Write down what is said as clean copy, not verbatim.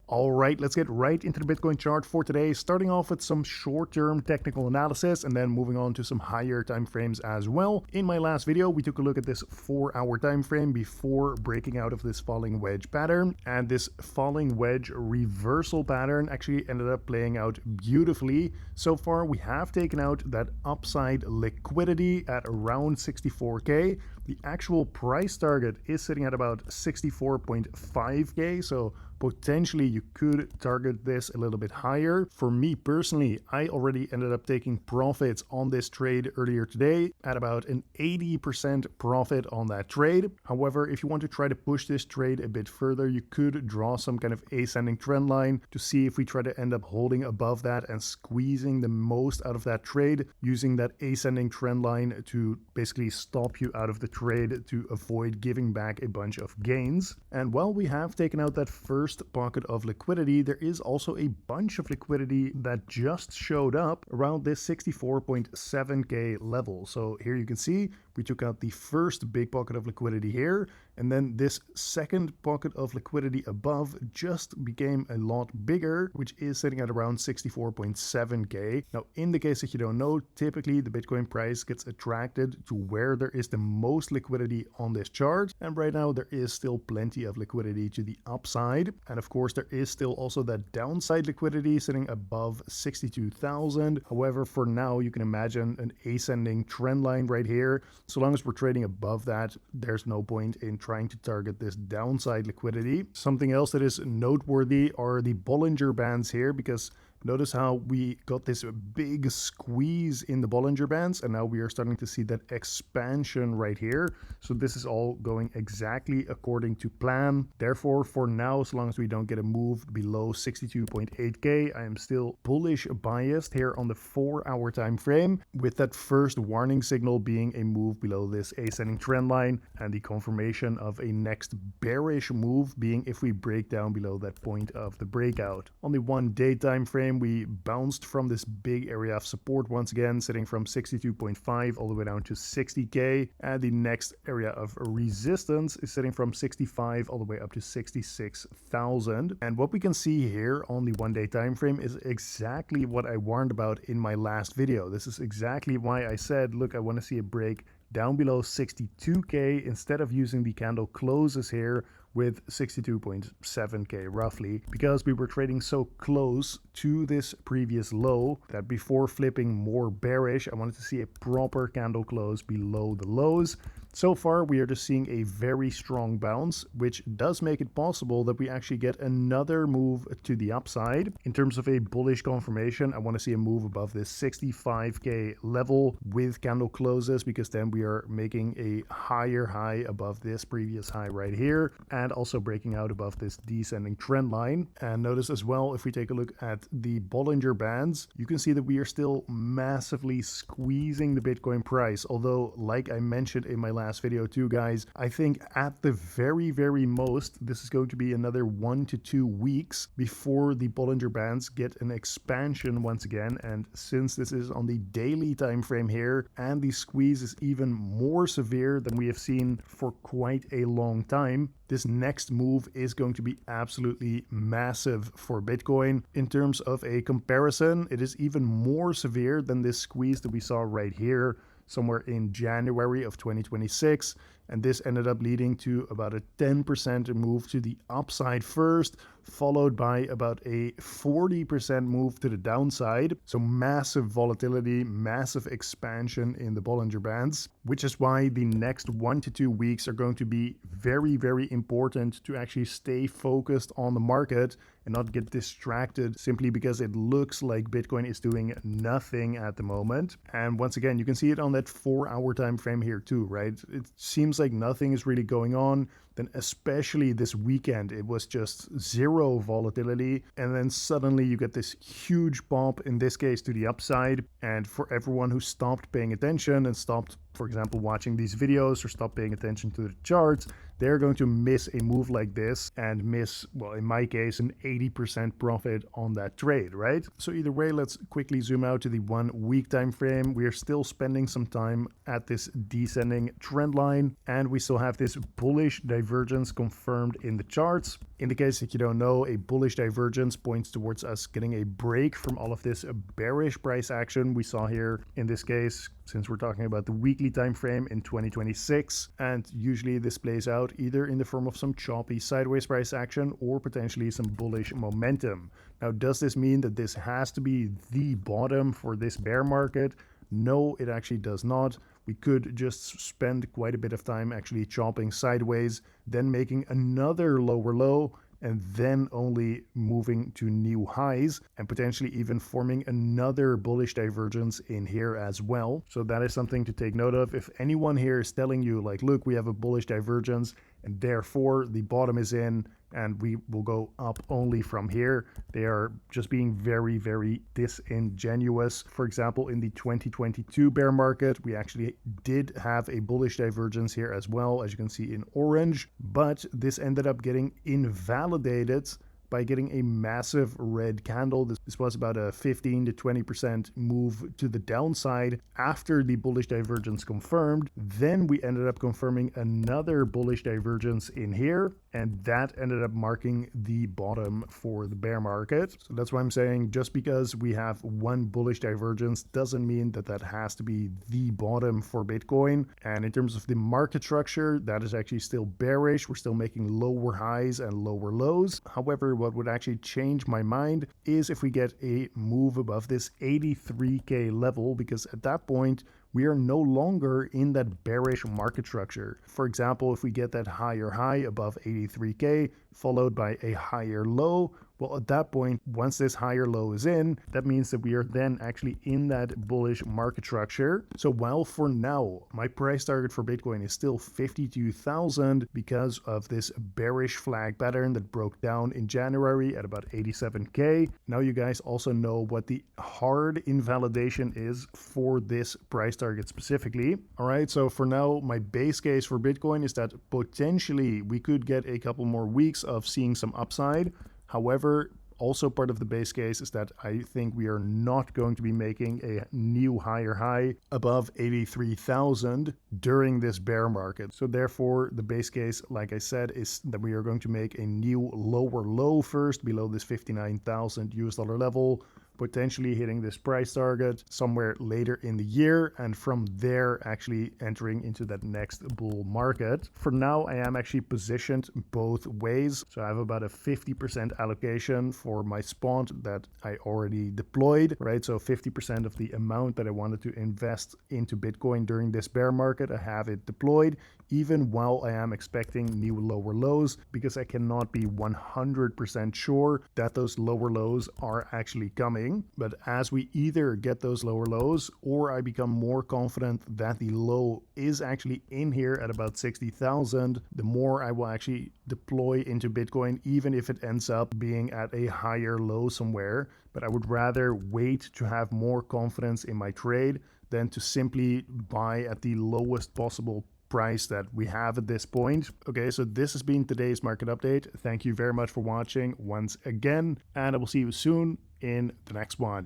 All right, let's get right into the Bitcoin chart for today, starting off with some short-term technical analysis and then moving on to some higher time frames as well. In my last video, we took a look at this 4-hour time frame before breaking out of this falling wedge pattern, and this falling wedge reversal pattern actually ended up playing out beautifully. So far, we have taken out that upside liquidity at around 64K. The actual price target is sitting at about 64.5K, so potentially you could target this a little bit higher. For me personally, I already ended up taking profits on this trade earlier today at about an 80% profit on that trade. However, if you want to try to push this trade a bit further, you could draw some kind of ascending trend line to see if we try to end up holding above that and squeezing the most out of that trade, using that ascending trend line to basically stop you out of the trade to avoid giving back a bunch of gains. And while we have taken out that first pocket of liquidity, there is also a bunch of liquidity that just showed up around this 64.7K level. So here you can see we took out the first big pocket of liquidity here, and then this second pocket of liquidity above just became a lot bigger, which is sitting at around 64.7K. Now, in the case that you don't know, typically the Bitcoin price gets attracted to where there is the most liquidity on this chart, and right now there is still plenty of liquidity to the upside. And of course, there is still also that downside liquidity sitting above 62,000. However, for now, you can imagine an ascending trend line right here. So long as we're trading above that, there's no point in trying to target this downside liquidity. Something else that is noteworthy are the Bollinger Bands here, because notice how we got this big squeeze in the Bollinger Bands, and now we are starting to see that expansion right here. So this is all going exactly according to plan. Therefore, for now, as long as we don't get a move below 62.8K, I am still bullish biased here on the 4-hour time frame, with that first warning signal being a move below this ascending trend line, and the confirmation of a next bearish move being if we break down below that point of the breakout. On the 1-day time frame, we bounced from this big area of support once again, sitting from 62.5 all the way down to 60K, and the next area of resistance is sitting from 65 all the way up to 66,000. And what we can see here on the 1-day time frame is exactly what I warned about in my last video. This is exactly why I said, look, I want to see a break down below 62K instead of using the candle closes here with 62.7K roughly, because we were trading so close to this previous low that before flipping more bearish, I wanted to see a proper candle close below the lows. So far, we are just seeing a very strong bounce, which does make it possible that we actually get another move to the upside. In terms of a bullish confirmation, I want to see a move above this 65K level with candle closes, because then we are making a higher high above this previous high right here, and also breaking out above this descending trend line. And notice as well, if we take a look at the Bollinger Bands, you can see that we are still massively squeezing the Bitcoin price. Although, like I mentioned in my last video too, guys, I think at the very most, this is going to be another 1 to 2 weeks before the Bollinger Bands get an expansion once again. And since this is on the daily time frame here, and the squeeze is even more severe than we have seen for quite a long time, this next move is going to be absolutely massive for Bitcoin. In terms of a comparison, it is even more severe than this squeeze that we saw right here somewhere in January of 2026, and this ended up leading to about a 10% move to the upside first, followed by about a 40% move to the downside. So massive volatility, massive expansion in the Bollinger Bands, which is why the next 1 to 2 weeks are going to be very important to actually stay focused on the market and not get distracted simply because it looks like Bitcoin is doing nothing at the moment. And once again, you can see it on that 4-hour time frame here too, right? It seems like nothing is really going on. Then especially this weekend, it was just zero volatility, and then suddenly you get this huge bump, in this case to the upside. And for everyone who stopped paying attention and stopped, for example, watching these videos or stopped paying attention to the charts, they're going to miss a move like this and miss, well, in my case, an 80% profit on that trade, right? So either way, let's quickly zoom out to the 1 week time frame. We are still spending some time at this descending trend line, and we still have this bullish divergence confirmed in the charts. In the case that you don't know, a bullish divergence points towards us getting a break from all of this bearish price action we saw here in this case, since we're talking about the weekly time frame in 2026. And usually this plays out either in the form of some choppy sideways price action or potentially some bullish momentum. Now, does this mean that this has to be the bottom for this bear market? No, it actually does not. We could just spend quite a bit of time actually chopping sideways, then making another lower low, and then only moving to new highs and potentially even forming another bullish divergence in here as well. So that is something to take note of. If anyone here is telling you like, look, we have a bullish divergence and therefore the bottom is in and we will go up only from here, they are just being very, very disingenuous. For example, in the 2022 bear market, we actually did have a bullish divergence here as well, as you can see in orange, but this ended up getting invalidated by getting a massive red candle. This was about a 15 to 20% move to the downside after the bullish divergence confirmed. Then we ended up confirming another bullish divergence in here, and that ended up marking the bottom for the bear market. So that's why I'm saying just because we have one bullish divergence doesn't mean that that has to be the bottom for Bitcoin. And in terms of the market structure, that is actually still bearish. We're still making lower highs and lower lows. However, what would actually change my mind is if we get a move above this 83K level, because at that point, we are no longer in that bearish market structure. For example, if we get that higher high above 83K followed by a higher low, well, at that point, once this higher low is in, that means that we are then actually in that bullish market structure. So while for now, my price target for Bitcoin is still 52,000 because of this bearish flag pattern that broke down in January at about 87K. Now you guys also know what the hard invalidation is for this price target specifically. All right, so for now, my base case for Bitcoin is that potentially we could get a couple more weeks of seeing some upside. However, also part of the base case is that I think we are not going to be making a new higher high above 83,000 during this bear market. So therefore, the base case, like I said, is that we are going to make a new lower low first below this 59,000 US dollar level, potentially hitting this price target somewhere later in the year, and from there actually entering into that next bull market. For now, I am actually positioned both ways. So I have about a 50% allocation for my spot that I already deployed, right? So 50% of the amount that I wanted to invest into Bitcoin during this bear market, I have it deployed, even while I am expecting new lower lows, because I cannot be 100% sure that those lower lows are actually coming. But as we either get those lower lows or I become more confident that the low is actually in here at about 60,000, the more I will actually deploy into Bitcoin, even if it ends up being at a higher low somewhere. But I would rather wait to have more confidence in my trade than to simply buy at the lowest possible price that we have at this point. Okay, so this has been today's market update. Thank you very much for watching once again, and I will see you soon in the next one.